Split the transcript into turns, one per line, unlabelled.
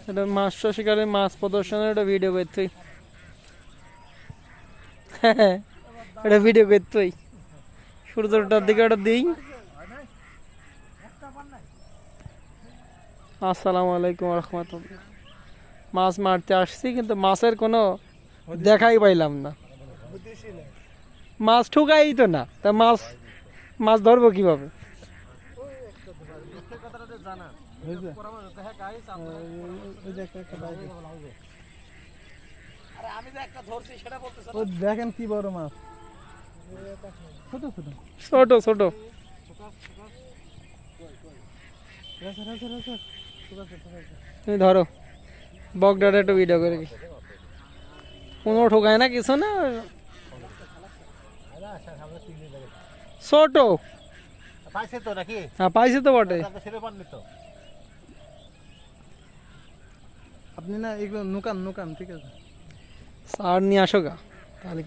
এটা মাছ শিকারের মাছ প্রদর্শনের একটা ভিডিও করতেই এটা ভিডিও করতেই সূর্যটার দিকে ওটা দিই। আসসালামু আলাইকুম রহমতুল্লাহ। মাছ মারতে আসছি কিন্তু মাছের কোনো দেখাই পাইলাম না। মাছ ঠুকাই তো না, তা মাছ মাছ ধরবো কিভাবে?
দেখেন কি বড় মাছ, ছোট ছোট
ছোট ছোট। তুমি ধরো বগডাটা একটু ভিডিও করে কি কোনো ঠোকায় না কিছু না, ছোট।
পাইছে তো নাকি?
হ্যাঁ পাইছে তো বটে।
আপনি না এগুলো নুকান নুকান, ঠিক আছে?
সার নিয়ে আসো গা তাহলে